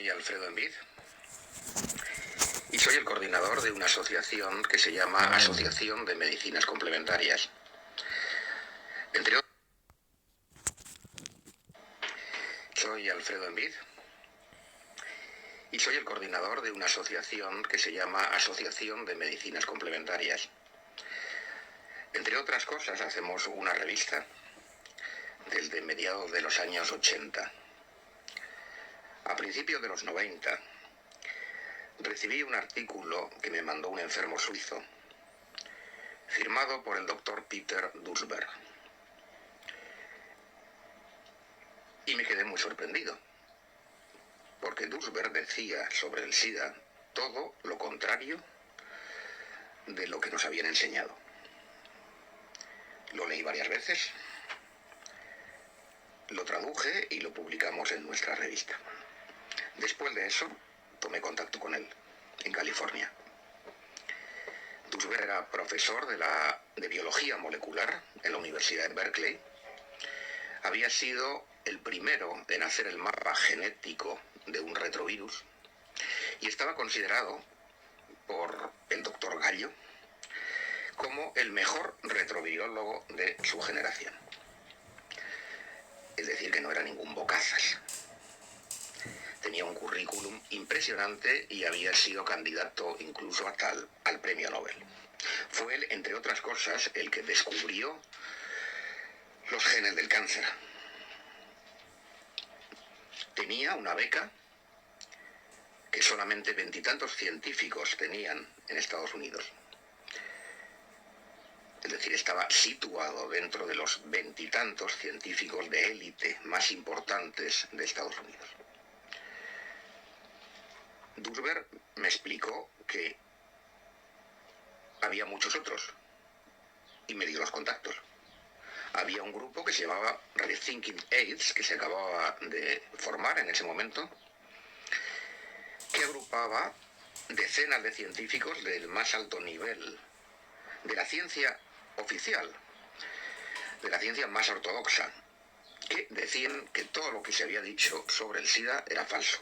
Soy Alfredo Envid y soy el coordinador de una asociación que se llama Asociación de Medicinas Complementarias. Soy Alfredo Envid y soy el coordinador de una asociación que se llama Asociación de Medicinas Complementarias. Entre otras cosas, hacemos una revista desde mediados de los años 80. A principios de los 90, recibí un artículo que me mandó un enfermo suizo, firmado por el doctor Peter Duesberg. Y me quedé muy sorprendido, porque Duesberg decía sobre el SIDA todo lo contrario de lo que nos habían enseñado. Lo leí varias veces, lo traduje y lo publicamos en nuestra revista. Después de eso, tomé contacto con él, en California. Duesberg era profesor de biología molecular en la Universidad de Berkeley. Había sido el primero en hacer el mapa genético de un retrovirus y estaba considerado por el doctor Gallo como el mejor retrovirólogo de su generación. Es decir, que no era ningún bocazas. Tenía un currículum impresionante y había sido candidato incluso hasta al premio Nobel. Fue él, entre otras cosas, el que descubrió los genes del cáncer. Tenía una beca que solamente 20 y tantos científicos tenían en Estados Unidos. Es decir, estaba situado dentro de los 20 y tantos científicos de élite más importantes de Estados Unidos. Duesberg me explicó que había muchos otros y me dio los contactos. Había un grupo que se llamaba Rethinking AIDS, que se acababa de formar en ese momento, que agrupaba decenas de científicos del más alto nivel de la ciencia oficial, de la ciencia más ortodoxa, que decían que todo lo que se había dicho sobre el SIDA era falso.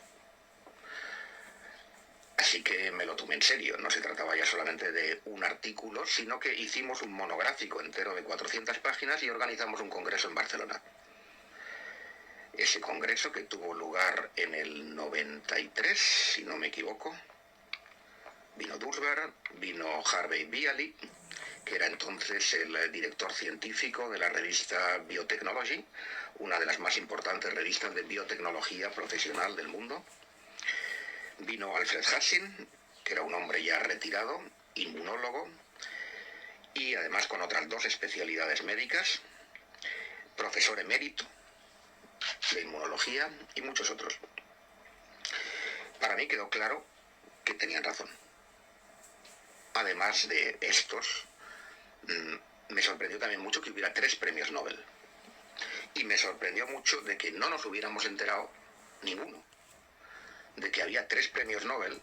Así que me lo tomé en serio. No se trataba ya solamente de un artículo, sino que hicimos un monográfico entero de 400 páginas y organizamos un congreso en Barcelona. Ese congreso, que tuvo lugar en el 93, si no me equivoco, vino Duesberg, vino Harvey Bialy, que era entonces el director científico de la revista Biotechnology, una de las más importantes revistas de biotecnología profesional del mundo. Vino Alfred Hassin, que era un hombre ya retirado, inmunólogo, y además con otras 2 especialidades médicas, profesor emérito de inmunología y muchos otros. Para mí quedó claro que tenían razón. Además de estos, me sorprendió también mucho que hubiera 3 premios Nobel. Y me sorprendió mucho de que no nos hubiéramos enterado ninguno de que había 3 premios Nobel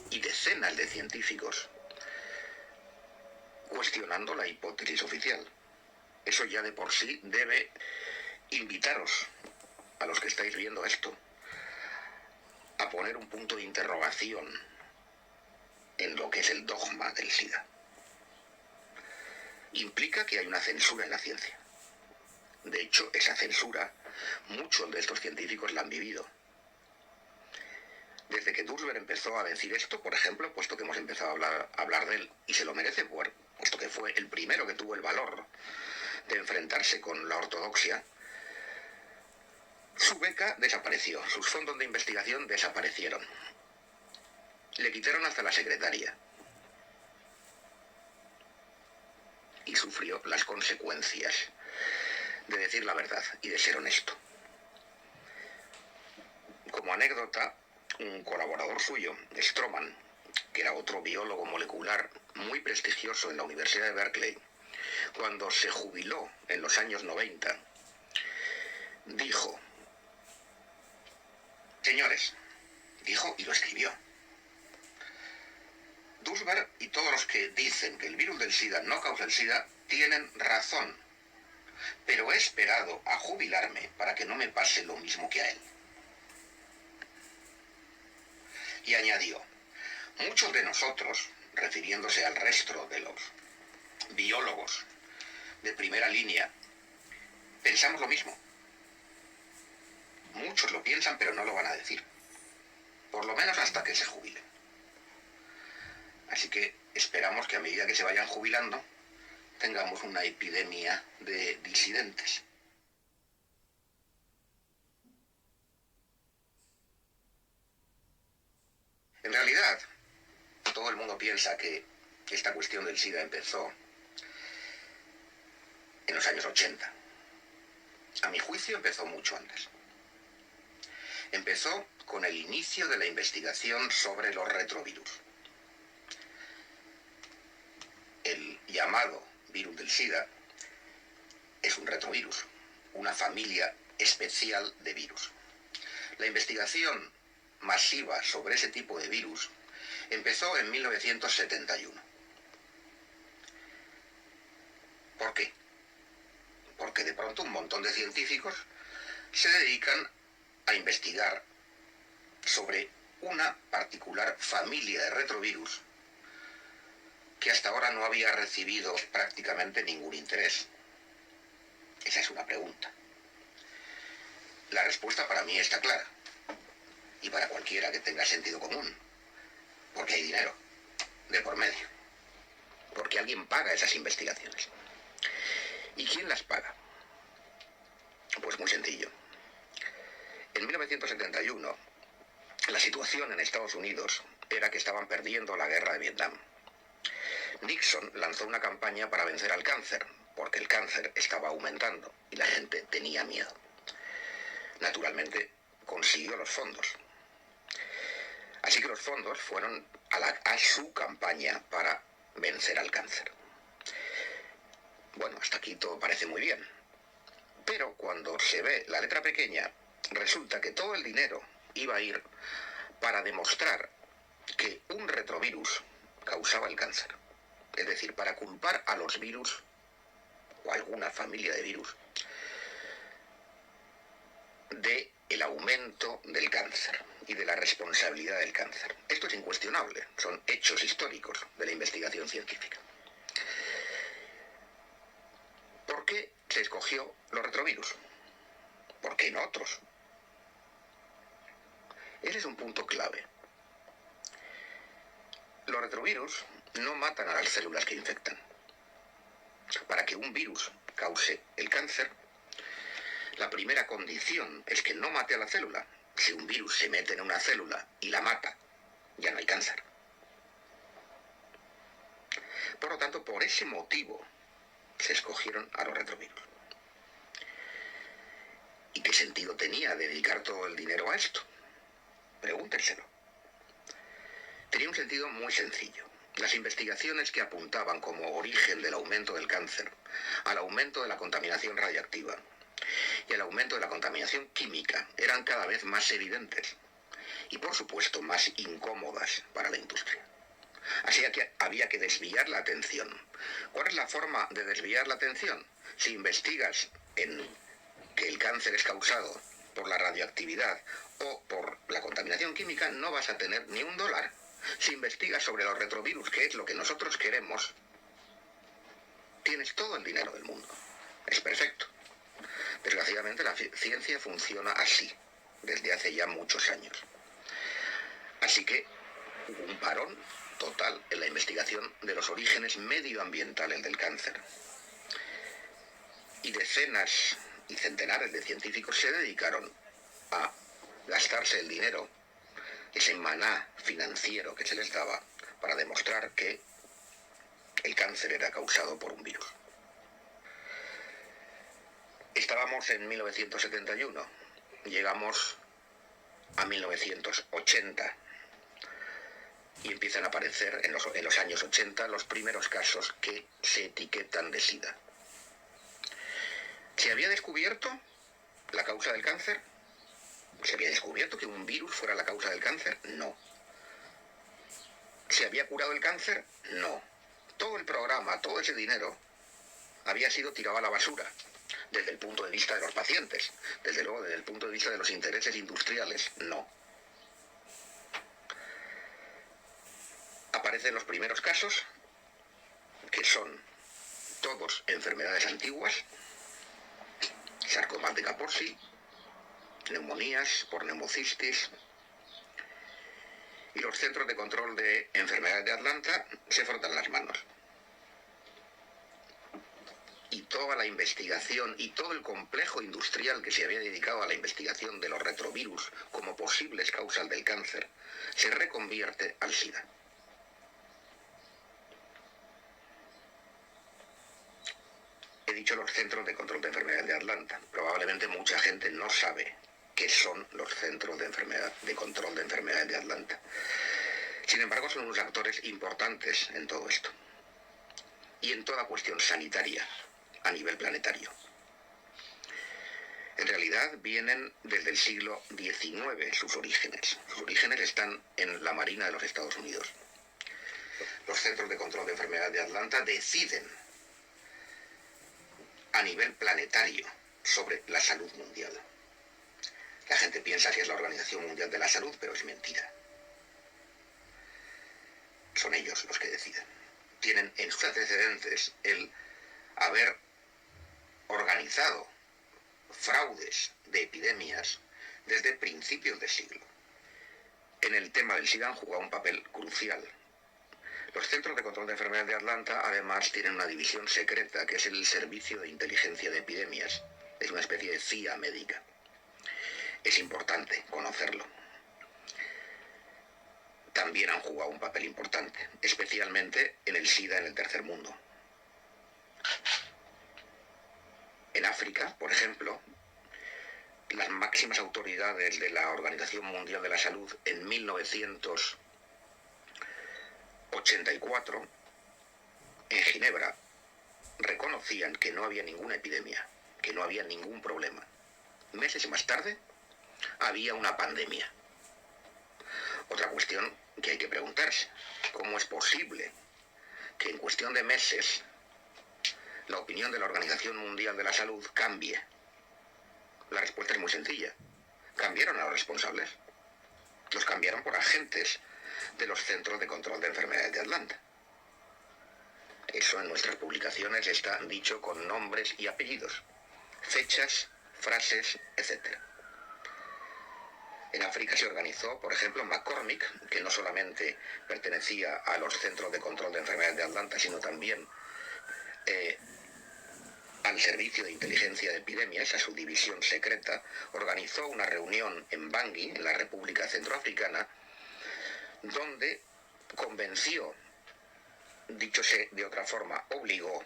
y decenas de científicos cuestionando la hipótesis oficial. Eso ya de por sí debe invitaros, a los que estáis viendo esto, a poner un punto de interrogación en lo que es el dogma del SIDA. Implica que hay una censura en la ciencia. De hecho, esa censura, muchos de estos científicos la han vivido. Desde que Duesberg empezó a decir esto, por ejemplo, puesto que hemos empezado a hablar de él, y se lo merece, puesto que fue el primero que tuvo el valor de enfrentarse con la ortodoxia, su beca desapareció, sus fondos de investigación desaparecieron. Le quitaron hasta la secretaria. Y sufrió las consecuencias de decir la verdad y de ser honesto. Como anécdota, un colaborador suyo, Stroman, que era otro biólogo molecular muy prestigioso en la Universidad de Berkeley, cuando se jubiló en los años 90, dijo, señores, dijo y lo escribió, Duesberg y todos los que dicen que el virus del SIDA no causa el SIDA tienen razón, pero he esperado a jubilarme para que no me pase lo mismo que a él. Y añadió, muchos de nosotros, refiriéndose al resto de los biólogos de primera línea, pensamos lo mismo. Muchos lo piensan, pero no lo van a decir. Por lo menos hasta que se jubilen. Así que esperamos que a medida que se vayan jubilando, tengamos una epidemia de disidentes. En realidad, todo el mundo piensa que esta cuestión del SIDA empezó en los años 80. A mi juicio empezó mucho antes. Empezó con el inicio de la investigación sobre los retrovirus. El llamado virus del SIDA es un retrovirus, una familia especial de virus. La investigación masiva sobre ese tipo de virus empezó en 1971. ¿Por qué? Porque de pronto un montón de científicos se dedican a investigar sobre una particular familia de retrovirus que hasta ahora no había recibido prácticamente ningún interés. Esa es una pregunta. La respuesta para mí está clara, y para cualquiera que tenga sentido común, porque hay dinero de por medio, porque alguien paga esas investigaciones. ¿Y quién las paga? Pues muy sencillo. En 1971, la situación en Estados Unidos era que estaban perdiendo la guerra de Vietnam. Nixon lanzó una campaña para vencer al cáncer, porque el cáncer estaba aumentando y la gente tenía miedo. Naturalmente, consiguió los fondos. Así que los fondos fueron a su campaña para vencer al cáncer. Bueno, hasta aquí todo parece muy bien. Pero cuando se ve la letra pequeña, resulta que todo el dinero iba a ir para demostrar que un retrovirus causaba el cáncer. Es decir, para culpar a los virus o a alguna familia de virus de el aumento del cáncer y de la responsabilidad del cáncer. Esto es incuestionable, son hechos históricos de la investigación científica. ¿Por qué se escogió los retrovirus? ¿Por qué no otros? Ese es un punto clave. Los retrovirus no matan a las células que infectan. Para que un virus cause el cáncer, la primera condición es que no mate a la célula. Si un virus se mete en una célula y la mata, ya no hay cáncer. Por lo tanto, por ese motivo se escogieron a los retrovirus. ¿Y qué sentido tenía dedicar todo el dinero a esto? Pregúntenselo. Tenía un sentido muy sencillo. Las investigaciones que apuntaban como origen del aumento del cáncer al aumento de la contaminación radiactiva y al aumento de la contaminación química eran cada vez más evidentes y, por supuesto, más incómodas para la industria. Así que había que desviar la atención. ¿Cuál es la forma de desviar la atención? Si investigas en que el cáncer es causado por la radioactividad o por la contaminación química, no vas a tener ni un dólar. Si investigas sobre los retrovirus, que es lo que nosotros queremos, tienes todo el dinero del mundo. Es perfecto. Desgraciadamente la ciencia funciona así, desde hace ya muchos años. Así que hubo un parón total en la investigación de los orígenes medioambientales del cáncer. Y decenas y centenares de científicos se dedicaron a gastarse el dinero, ese maná financiero que se les daba, para demostrar que el cáncer era causado por un virus. Estábamos en 1971, llegamos a 1980 y empiezan a aparecer en los años 80 los primeros casos que se etiquetan de SIDA. ¿Se había descubierto la causa del cáncer? ¿Se había descubierto que un virus fuera la causa del cáncer? No. ¿Se había curado el cáncer? No. Todo el programa, todo ese dinero había sido tirado a la basura, desde el punto de vista de los pacientes. Desde luego, desde el punto de vista de los intereses industriales, no. aparecen los primeros casos, que son todos enfermedades antiguas, sarcoma de Kaposi, neumonías por neumocistis, y los centros de control de enfermedades de Atlanta se frotan las manos. Y toda la investigación y todo el complejo industrial que se había dedicado a la investigación de los retrovirus como posibles causas del cáncer se reconvierte al SIDA. He dicho los centros de control de enfermedades de Atlanta. Probablemente mucha gente no sabe qué son los centros de control de enfermedades de Atlanta. Sin embargo, son unos actores importantes en todo esto y en toda cuestión sanitaria a nivel planetario. En realidad vienen desde el siglo XIX sus orígenes. Sus orígenes están en la Marina de los Estados Unidos. Los centros de control de enfermedades de Atlanta deciden a nivel planetario sobre la salud mundial. La gente piensa que es la Organización Mundial de la Salud, pero es mentira. Son ellos los que deciden. Tienen en sus antecedentes el haber organizado fraudes de epidemias desde principios de siglo. En el tema del SIDA han jugado un papel crucial. Los Centros de Control de Enfermedades de Atlanta además tienen una división secreta que es el Servicio de Inteligencia de Epidemias. Es una especie de CIA médica. Es importante conocerlo. También han jugado un papel importante, especialmente en el SIDA en el tercer mundo. En África, por ejemplo, las máximas autoridades de la Organización Mundial de la Salud en 1984, en Ginebra, reconocían que no había ninguna epidemia, que no había ningún problema. Meses más tarde, había una pandemia. Otra cuestión que hay que preguntarse: ¿cómo es posible que en cuestión de meses la opinión de la Organización Mundial de la Salud cambie? La respuesta es muy sencilla. Cambiaron a los responsables. Los cambiaron por agentes de los Centros de Control de Enfermedades de Atlanta. Eso en nuestras publicaciones está dicho con nombres y apellidos, fechas, frases, etc. En África se organizó, por ejemplo, McCormick, que no solamente pertenecía a los Centros de Control de Enfermedades de Atlanta, sino también al Servicio de Inteligencia de Epidemias, a su división secreta, organizó una reunión en Bangui, en la República Centroafricana, donde convenció, dicho de otra forma, obligó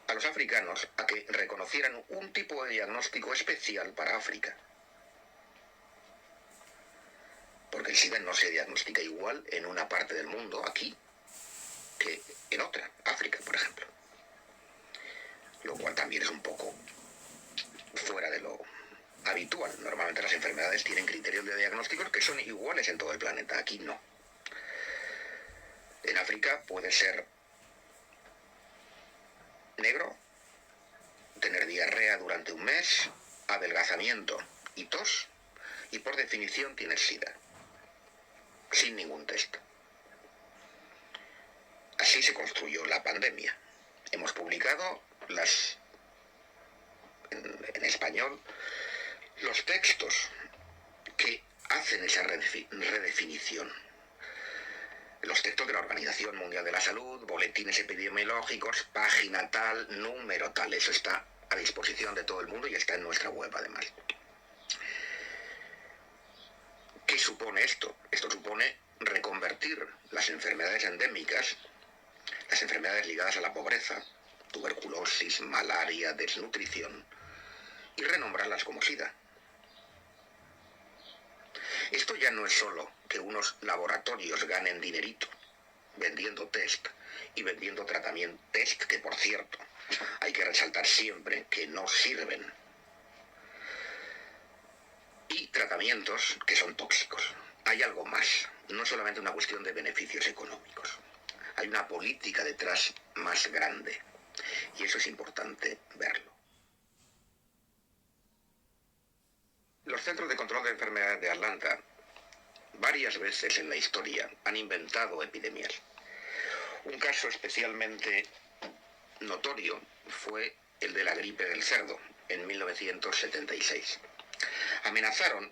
a los africanos a que reconocieran un tipo de diagnóstico especial para África. Porque el SIDA no se diagnostica igual en una parte del mundo, aquí, que en otra, África, por ejemplo. Lo cual también es un poco fuera de lo habitual. Normalmente las enfermedades tienen criterios de diagnósticos que son iguales en todo el planeta, aquí no. En África puede ser negro, tener diarrea durante un mes, adelgazamiento y tos, y por definición tienes SIDA, sin ningún test. Así se construyó la pandemia. Hemos publicado en español los textos que hacen esa redefinición. Los textos de la Organización Mundial de la Salud, boletines epidemiológicos, página tal, número tal. Eso está a disposición de todo el mundo y está en nuestra web además. ¿Qué supone esto? Esto supone reconvertir las enfermedades endémicas, las enfermedades ligadas a la pobreza, tuberculosis, malaria, desnutrición, y renombrarlas como SIDA. Esto ya no es solo que unos laboratorios ganen dinerito vendiendo test y vendiendo tratamiento, test que por cierto hay que resaltar siempre que no sirven, y tratamientos que son tóxicos. Hay algo más, no solamente una cuestión de beneficios económicos. Hay una política detrás más grande y eso es importante verlo. Los Centros de Control de Enfermedades de Atlanta varias veces en la historia han inventado epidemias. Un caso especialmente notorio fue el de la gripe del cerdo, en 1976. Amenazaron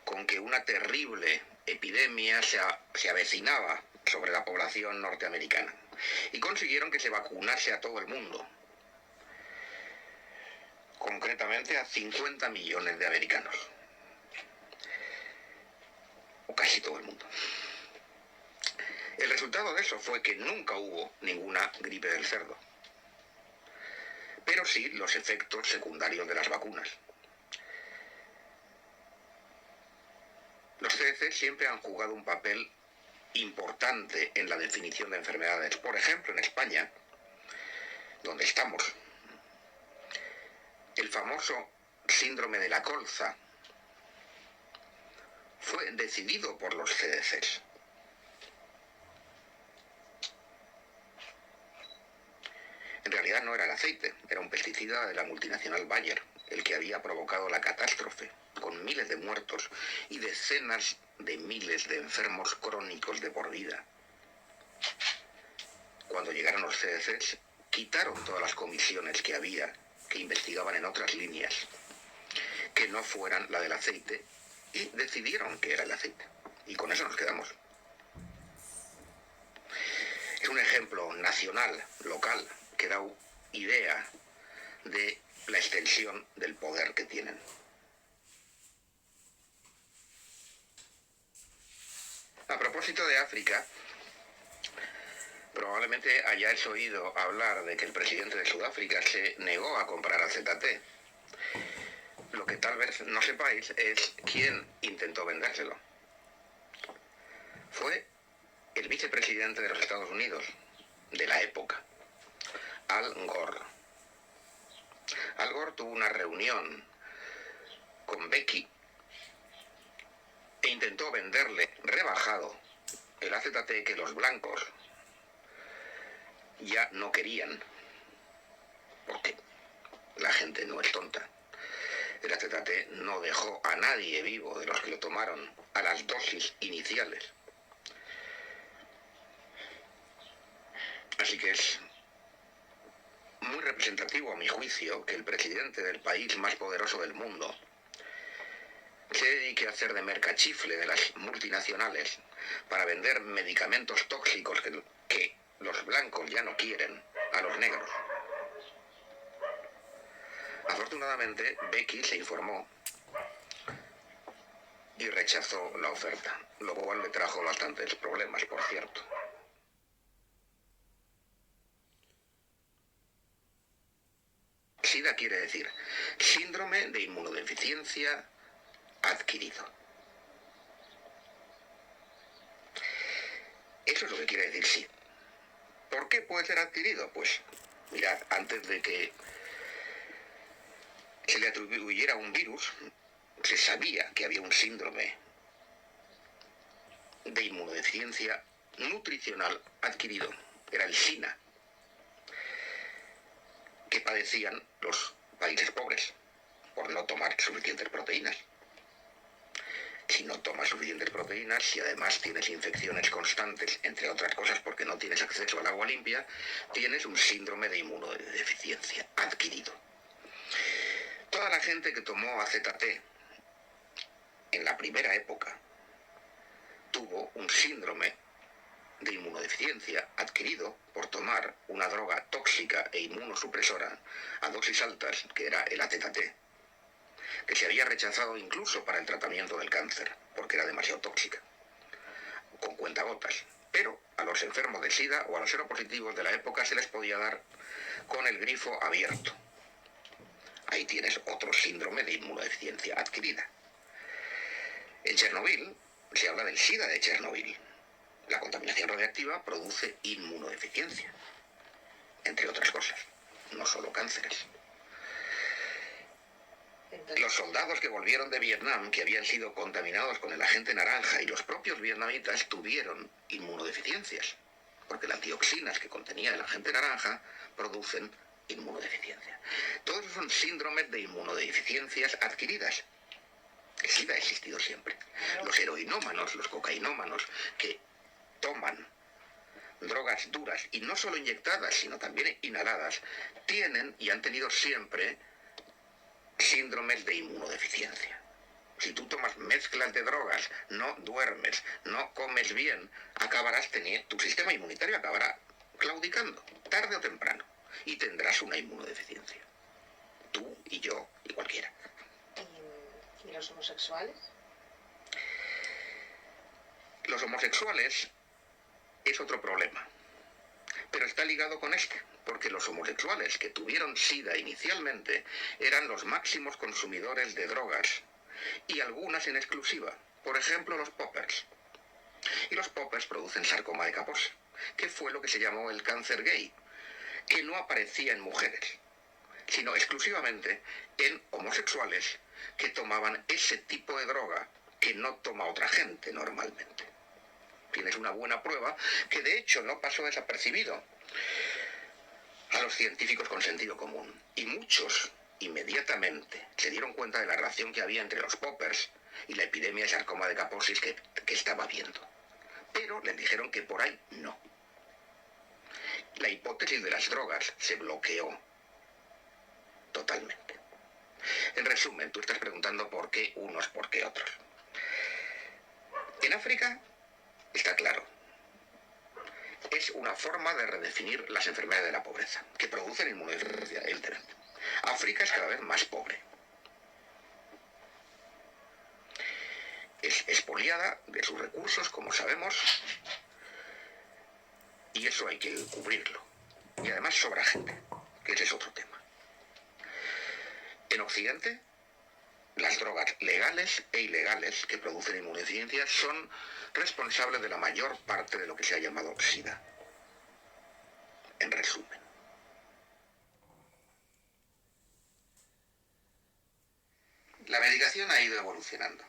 con que una terrible epidemia se avecinaba sobre la población norteamericana y consiguieron que se vacunase a todo el mundo, concretamente a 50 millones de americanos, o casi todo el mundo. El resultado de eso fue que nunca hubo ninguna gripe del cerdo, pero sí los efectos secundarios de las vacunas. Los CDC siempre han jugado un papel importante en la definición de enfermedades. Por ejemplo, en España, donde estamos, el famoso síndrome de la colza fue decidido por los CDCs. En realidad no era el aceite, era un pesticida de la multinacional Bayer, el que había provocado la catástrofe, con miles de muertos y decenas de miles de enfermos crónicos de por vida. Cuando llegaron los CDCs, quitaron todas las comisiones que había, que investigaban en otras líneas, que no fueran la del aceite, y decidieron que era el aceite. Y con eso nos quedamos. Es un ejemplo nacional, local, que da idea de la extensión del poder que tienen. A propósito de África, probablemente hayáis oído hablar de que el presidente de Sudáfrica se negó a comprar AZT. Lo que tal vez no sepáis es quién intentó vendérselo. Fue el vicepresidente de los Estados Unidos, de la época, Al Gore. Al Gore tuvo una reunión con Becky e intentó venderle rebajado el AZT que los blancos ya no querían, porque la gente no es tonta. El AZT no dejó a nadie vivo de los que lo tomaron a las dosis iniciales. Así que es muy representativo, a mi juicio, que el presidente del país más poderoso del mundo se dedique a hacer de mercachifle de las multinacionales para vender medicamentos tóxicos que los blancos ya no quieren a los negros. Afortunadamente, Becky se informó y rechazó la oferta, lo cual le trajo bastantes problemas, por cierto. SIDA quiere decir síndrome de inmunodeficiencia adquirido. Eso es lo que quiere decir SIDA. ¿Por qué puede ser adquirido? Pues, mirad, antes de que se le atribuyera un virus, se sabía que había un síndrome de inmunodeficiencia nutricional adquirido. Era el SINA, que padecían los países pobres por no tomar suficientes proteínas. Si no tomas suficientes proteínas, si además tienes infecciones constantes, entre otras cosas porque no tienes acceso al agua limpia, tienes un síndrome de inmunodeficiencia adquirido. Toda la gente que tomó AZT en la primera época tuvo un síndrome de inmunodeficiencia adquirido por tomar una droga tóxica e inmunosupresora a dosis altas, que era el AZT, que se había rechazado incluso para el tratamiento del cáncer, porque era demasiado tóxica, con cuentagotas. Pero a los enfermos de SIDA o a los seropositivos de la época se les podía dar con el grifo abierto. Ahí tienes otro síndrome de inmunodeficiencia adquirida. En Chernobyl se habla del SIDA de Chernobyl. La contaminación radiactiva produce inmunodeficiencia, entre otras cosas, no solo cánceres. Los soldados que volvieron de Vietnam, que habían sido contaminados con el agente naranja, y los propios vietnamitas tuvieron inmunodeficiencias, porque las dioxinas que contenía el agente naranja producen inmunodeficiencia. Todos son síndromes de inmunodeficiencias adquiridas. El SIDA ha existido siempre. Los heroinómanos, los cocainómanos, que toman drogas duras, y no solo inyectadas, sino también inhaladas, tienen y han tenido siempre síndromes de inmunodeficiencia. Si tú tomas mezclas de drogas, no duermes, no comes bien, acabarás teniendo, tu sistema inmunitario acabará claudicando, tarde o temprano, y tendrás una inmunodeficiencia. Tú y yo y cualquiera. ¿Y los homosexuales? Los homosexuales es otro problema, pero está ligado con este, porque los homosexuales que tuvieron SIDA inicialmente eran los máximos consumidores de drogas, y algunas en exclusiva, por ejemplo los poppers. Y los poppers producen sarcoma de Kaposi, que fue lo que se llamó el cáncer gay, que no aparecía en mujeres, sino exclusivamente en homosexuales que tomaban ese tipo de droga que no toma otra gente normalmente. Tienes una buena prueba que de hecho no pasó desapercibido a los científicos con sentido común, y muchos inmediatamente se dieron cuenta de la relación que había entre los poppers y la epidemia de sarcoma de Kaposi que estaba viendo. Pero les dijeron que por ahí no. La hipótesis de las drogas se bloqueó totalmente. En resumen, tú estás preguntando por qué unos, por qué otros. En África está claro. Es una forma de redefinir las enfermedades de la pobreza, que producen inmunodeficiencia, evidentemente. África es cada vez más pobre. Es expoliada de sus recursos, como sabemos, y eso hay que cubrirlo. Y además sobra gente, que ese es otro tema. En Occidente, las drogas legales e ilegales que producen inmunodeficiencia son responsables de la mayor parte de lo que se ha llamado SIDA. En resumen. La medicación ha ido evolucionando.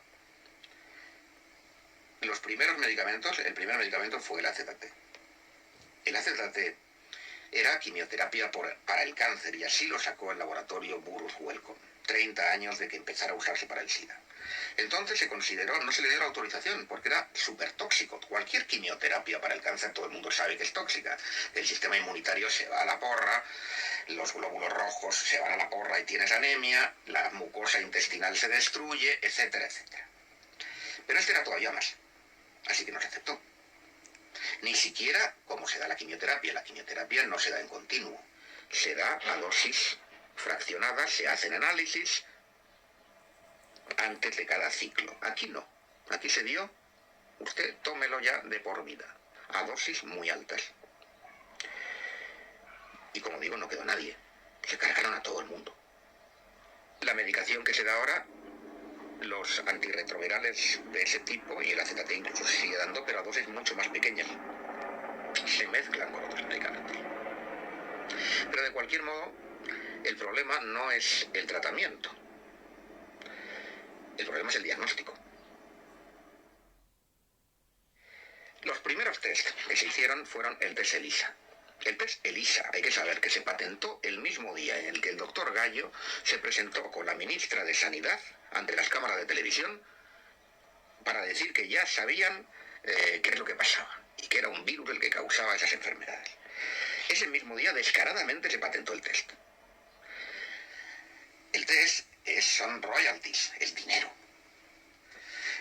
Los primeros medicamentos, el primer medicamento fue el AZT. El AZT era quimioterapia para el cáncer, y así lo sacó el laboratorio Burroughs Wellcome, 30 años de que empezara a usarse para el SIDA. Entonces se consideró, no se le dio la autorización porque era súper tóxico. Cualquier quimioterapia para el cáncer todo el mundo sabe que es tóxica. El sistema inmunitario se va a la porra, los glóbulos rojos se van a la porra y tienes anemia, la mucosa intestinal se destruye, etcétera, etcétera. Pero este era todavía más, así que no se aceptó. Ni siquiera como se da la quimioterapia no se da en continuo, se da a dosis fraccionadas, se hacen análisis antes de cada ciclo. Aquí no, aquí se dio, usted tómelo ya de por vida, a dosis muy altas. Y como digo, no quedó nadie, se cargaron a todo el mundo. La medicación que se da ahora, los antirretrovirales de ese tipo, y el AZT incluso se sigue dando, pero a dosis mucho más pequeñas, se mezclan con otros medicamentos. Pero de cualquier modo, el problema no es el tratamiento, el problema es el diagnóstico. Los primeros test que se hicieron fueron el test ELISA. El test ELISA, hay que saber que se patentó el mismo día en el que el doctor Gallo se presentó con la ministra de Sanidad ante las cámaras de televisión para decir que ya sabían qué es lo que pasaba y que era un virus el que causaba esas enfermedades. Ese mismo día descaradamente se patentó el test. El test son royalties, es dinero.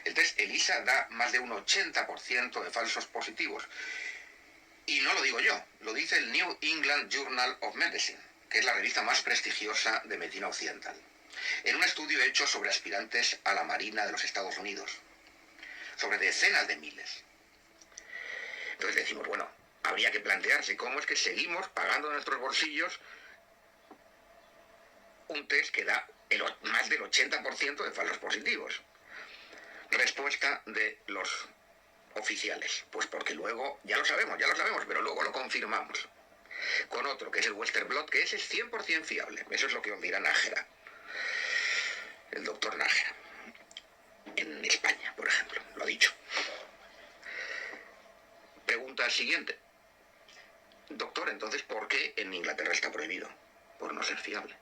El test ELISA da más de un 80% de falsos positivos. Y no lo digo yo, lo dice el New England Journal of Medicine, que es la revista más prestigiosa de medicina occidental, en un estudio hecho sobre aspirantes a la Marina de los Estados Unidos, sobre decenas de miles. Entonces decimos, bueno, habría que plantearse cómo es que seguimos pagando de nuestros bolsillos un test que da más del 80% de falsos positivos. Respuesta de los oficiales, pues porque luego, ya lo sabemos, pero luego lo confirmamos con otro, que es el Western Blot, que ese es 100% fiable. Eso es lo que os dirá Nájera, el doctor Nájera, en España, por ejemplo, lo ha dicho. Pregunta siguiente. Doctor, entonces, ¿por qué en Inglaterra está prohibido? Por no ser fiable.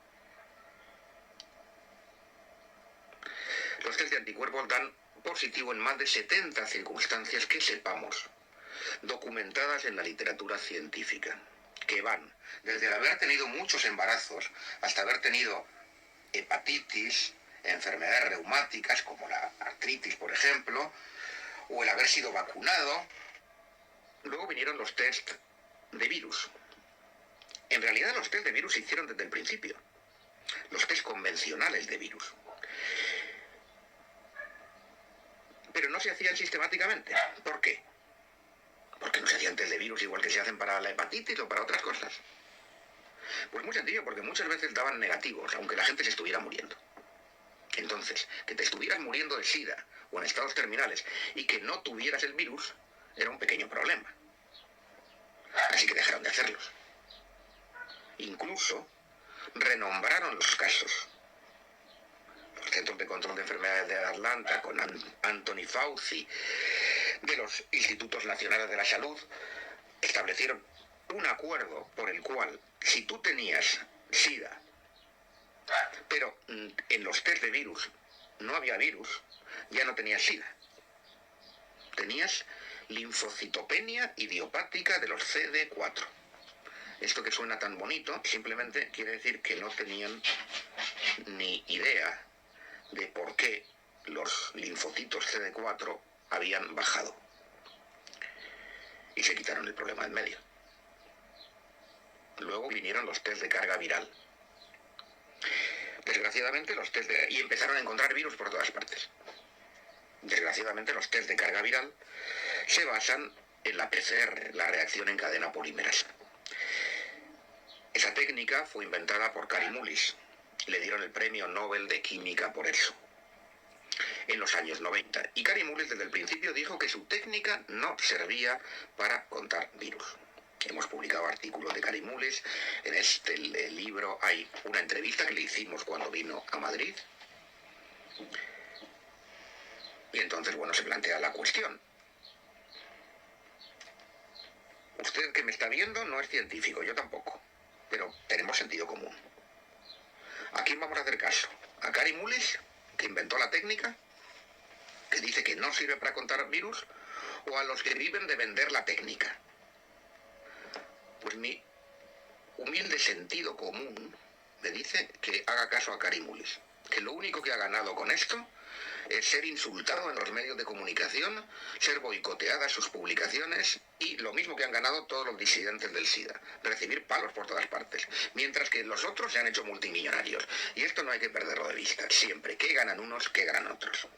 Los test de anticuerpos dan positivo en más de 70 circunstancias que sepamos, documentadas en la literatura científica, que van desde el haber tenido muchos embarazos hasta haber tenido hepatitis, enfermedades reumáticas como la artritis, por ejemplo, o el haber sido vacunado. Luego vinieron los test de virus. En realidad los test de virus se hicieron desde el principio, los test convencionales de virus. Pero no se hacían sistemáticamente. ¿Por qué? Porque no se hacían test de virus igual que se hacen para la hepatitis o para otras cosas. Pues muy sencillo, porque muchas veces daban negativos, aunque la gente se estuviera muriendo. Entonces, que te estuvieras muriendo de SIDA o en estados terminales y que no tuvieras el virus era un pequeño problema. Así que dejaron de hacerlos. Incluso renombraron los casos. Los Centros de Control de Enfermedades de Atlanta, con Anthony Fauci, de los Institutos Nacionales de la Salud, establecieron un acuerdo por el cual, si tú tenías SIDA, pero en los test de virus no había virus, ya no tenías SIDA. Tenías linfocitopenia idiopática de los CD4. Esto que suena tan bonito simplemente quiere decir que no tenían ni idea de por qué los linfocitos CD4 habían bajado. Y se quitaron el problema en medio. Luego vinieron los test de carga viral. Desgraciadamente los test y empezaron a encontrar virus por todas partes. Desgraciadamente los test de carga viral se basan en la PCR, la reacción en cadena polimerasa. Esa técnica fue inventada por Kary Mullis. Le dieron el premio Nobel de Química por eso, en los años 90. Y Kary Mullis desde el principio dijo que su técnica no servía para contar virus. Hemos publicado artículos de Kary Mullis. En este libro hay una entrevista que le hicimos cuando vino a Madrid. Y entonces, bueno, se plantea la cuestión. Usted que me está viendo no es científico, yo tampoco, pero tenemos sentido común. ¿A quién vamos a hacer caso? ¿A Kary Mullis, que inventó la técnica, que dice que no sirve para contar virus, o a los que viven de vender la técnica? Pues mi humilde sentido común me dice que haga caso a Kary Mullis, que lo único que ha ganado con esto es ser insultado en los medios de comunicación, ser boicoteadas sus publicaciones y lo mismo que han ganado todos los disidentes del SIDA, recibir palos por todas partes, mientras que los otros se han hecho multimillonarios. Y esto no hay que perderlo de vista, siempre. ¿Qué ganan unos, qué ganan otros?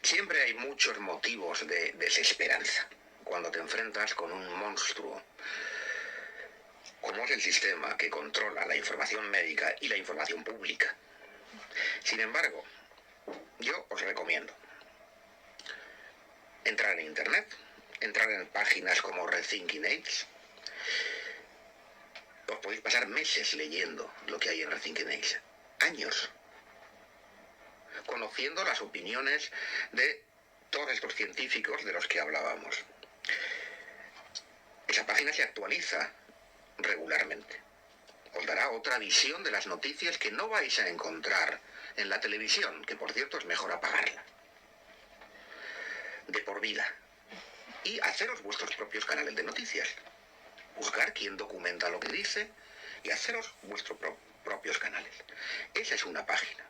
Siempre hay muchos motivos de desesperanza cuando te enfrentas con un monstruo como es el sistema que controla la información médica y la información pública. Sin embargo, yo os recomiendo entrar en Internet, entrar en páginas como Rethinking AIDS. Os podéis pasar meses leyendo lo que hay en Rethinking AIDS, años, conociendo las opiniones de todos estos científicos de los que hablábamos. Esa página se actualiza regularmente. Os dará otra visión de las noticias que no vais a encontrar en la televisión, que por cierto es mejor apagarla, de por vida. Y haceros vuestros propios canales de noticias. Buscar quién documenta lo que dice y haceros vuestros propios canales. Esa es una página.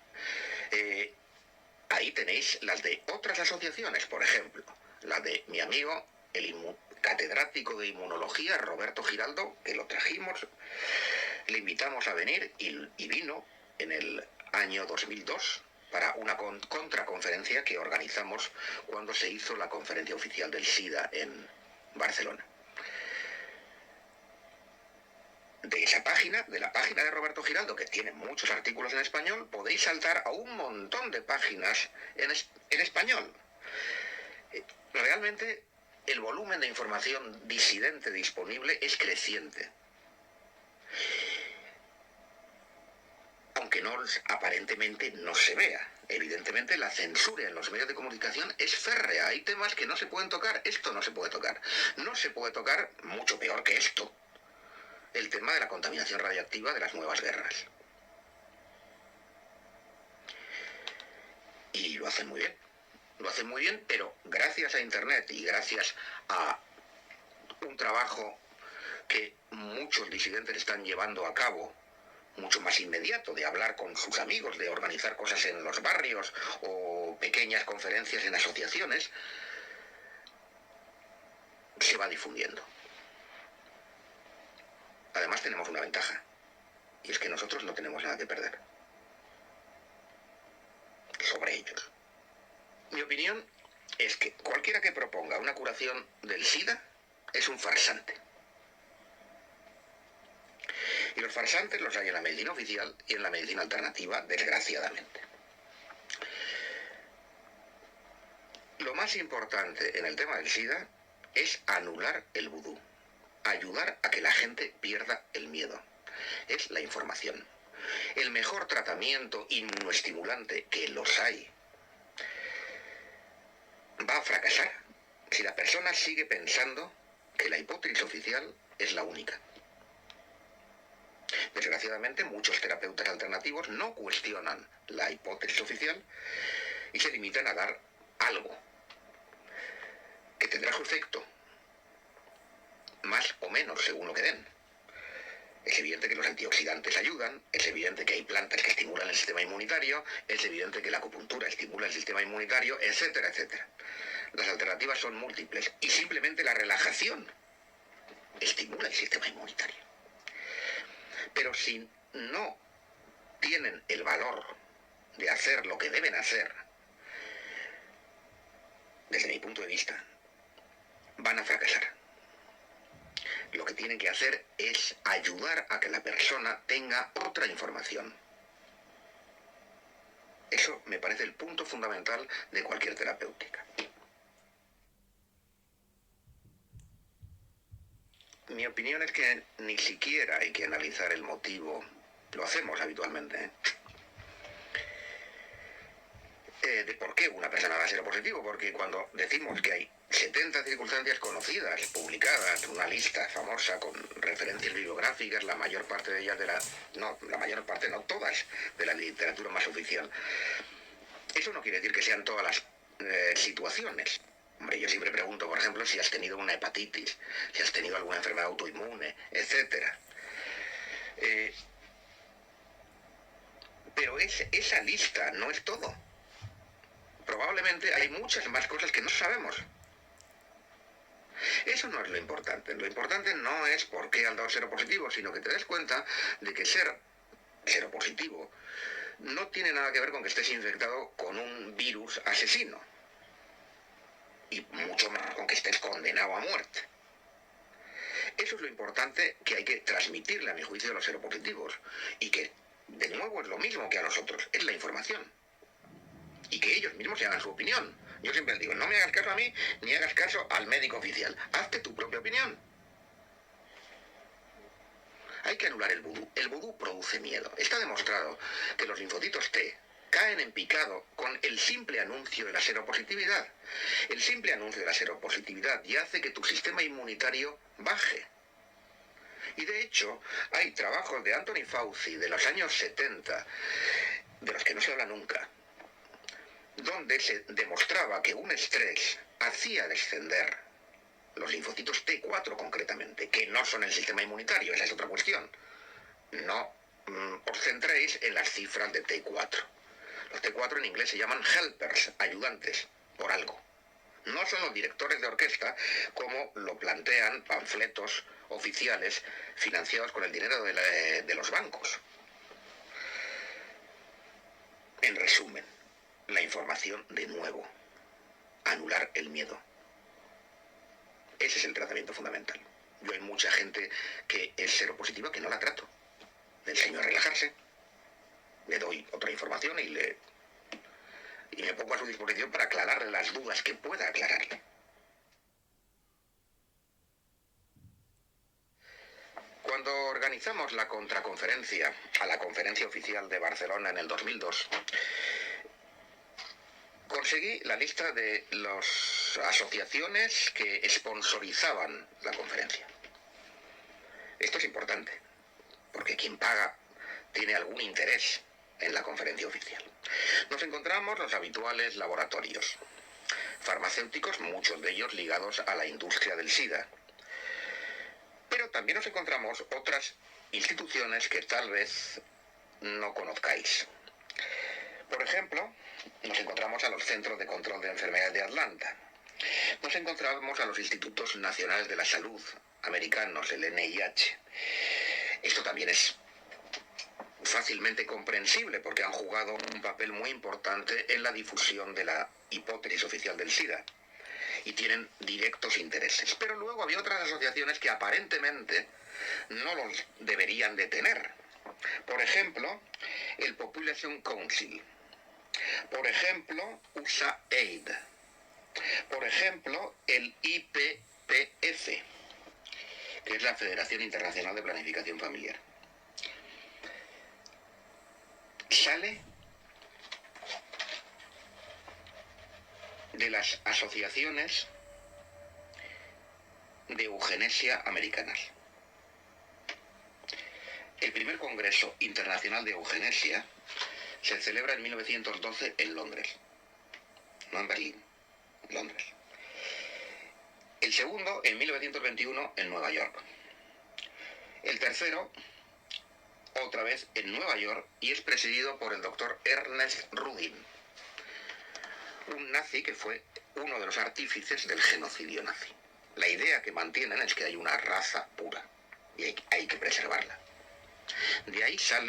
Ahí tenéis las de otras asociaciones, por ejemplo, la de mi amigo, el catedrático de inmunología, Roberto Giraldo, que lo trajimos, le invitamos a venir y vino en el año 2002 para una contraconferencia que organizamos cuando se hizo la conferencia oficial del SIDA en Barcelona. De esa página, de la página de Roberto Giraldo, que tiene muchos artículos en español, podéis saltar a un montón de páginas en español. Realmente el volumen de información disidente disponible es creciente. Aunque aparentemente no se vea. Evidentemente la censura en los medios de comunicación es férrea. Hay temas que no se pueden tocar. Esto no se puede tocar. No se puede tocar, mucho peor que esto, el tema de la contaminación radiactiva de las nuevas guerras. Y lo hacen muy bien. Lo hacen muy bien, pero gracias a Internet y gracias a un trabajo que muchos disidentes están llevando a cabo, mucho más inmediato, de hablar con sus amigos, de organizar cosas en los barrios o pequeñas conferencias en asociaciones, se va difundiendo. Además tenemos una ventaja, y es que nosotros no tenemos nada que perder sobre ellos. Mi opinión es que cualquiera que proponga una curación del SIDA es un farsante. Y los farsantes los hay en la medicina oficial y en la medicina alternativa, desgraciadamente. Lo más importante en el tema del SIDA es anular el vudú, ayudar a que la gente pierda el miedo. Es la información. El mejor tratamiento inmunoestimulante, que los hay, va a fracasar si la persona sigue pensando que la hipótesis oficial es la única. Desgraciadamente, muchos terapeutas alternativos no cuestionan la hipótesis oficial y se limitan a dar algo que tendrá su efecto, más o menos según lo que den. Es evidente que los antioxidantes ayudan, es evidente que hay plantas que estimulan el sistema inmunitario, es evidente que la acupuntura estimula el sistema inmunitario, etcétera, etcétera. Las alternativas son múltiples y simplemente la relajación estimula el sistema inmunitario. Pero si no tienen el valor de hacer lo que deben hacer, desde mi punto de vista, van a fracasar. Lo que tienen que hacer es ayudar a que la persona tenga otra información. Eso me parece el punto fundamental de cualquier terapéutica. Mi opinión es que ni siquiera hay que analizar el motivo. Lo hacemos habitualmente, de por qué una persona va a ser positivo, porque cuando decimos que hay 70 circunstancias conocidas, publicadas, una lista famosa con referencias bibliográficas, la mayor parte de ellas no todas, de la literatura más oficial, eso no quiere decir que sean todas las situaciones. Hombre, yo siempre pregunto, por ejemplo, si has tenido una hepatitis, si has tenido alguna enfermedad autoinmune, etcétera. Pero esa lista no es todo. Probablemente hay muchas más cosas que no sabemos. Eso no es lo importante. Lo importante no es por qué has dado seropositivo, sino que te des cuenta de que ser seropositivo no tiene nada que ver con que estés infectado con un virus asesino. Y mucho más con que estés condenado a muerte. Eso es lo importante que hay que transmitirle, a mi juicio, a los seropositivos. Y que, de nuevo, es lo mismo que a nosotros. Es la información. Y que ellos mismos se hagan su opinión. Yo siempre les digo, no me hagas caso a mí, ni hagas caso al médico oficial. Hazte tu propia opinión. Hay que anular el vudú. El vudú produce miedo. Está demostrado que los linfocitos T caen en picado con el simple anuncio de la seropositividad. El simple anuncio de la seropositividad ya hace que tu sistema inmunitario baje. Y de hecho, hay trabajos de Anthony Fauci de los años 70, de los que no se habla nunca, donde se demostraba que un estrés hacía descender los linfocitos T4 concretamente, que no son el sistema inmunitario, esa es otra cuestión. No os centréis en las cifras de T4. Los T4 en inglés se llaman helpers, ayudantes, por algo. No son los directores de orquesta como lo plantean panfletos oficiales financiados con el dinero de los bancos. En resumen, la información de nuevo. Anular el miedo. Ese es el tratamiento fundamental. Yo hay mucha gente que es seropositiva que no la trato. Le enseño a relajarse, le doy otra información y me pongo a su disposición para aclararle las dudas que pueda aclararle. Cuando organizamos la contraconferencia a la conferencia oficial de Barcelona en el 2002, conseguí la lista de las asociaciones que sponsorizaban la conferencia. Esto es importante, porque quien paga tiene algún interés en la conferencia oficial. Nos encontramos los habituales laboratorios farmacéuticos, muchos de ellos ligados a la industria del SIDA. Pero también nos encontramos otras instituciones que tal vez no conozcáis. Por ejemplo, nos encontramos a los Centros de Control de Enfermedades de Atlanta. Nos encontramos a los Institutos Nacionales de la Salud americanos, el NIH. Esto también es fácilmente comprensible porque han jugado un papel muy importante en la difusión de la hipótesis oficial del SIDA y tienen directos intereses. Pero luego había otras asociaciones que aparentemente no los deberían de tener. Por ejemplo, el Population Council. Por ejemplo, USAID. Por ejemplo, el IPPF, que es la Federación Internacional de Planificación Familiar. Sale de las asociaciones de eugenesia americanas. El primer Congreso Internacional de Eugenesia se celebra en 1912 en Londres, no en Berlín, en Londres. El segundo en 1921 en Nueva York. El tercero, otra vez en Nueva York, y es presidido por el doctor Ernest Rudin, un nazi que fue uno de los artífices del genocidio nazi. La idea que mantienen es que hay una raza pura y hay que preservarla. De ahí sale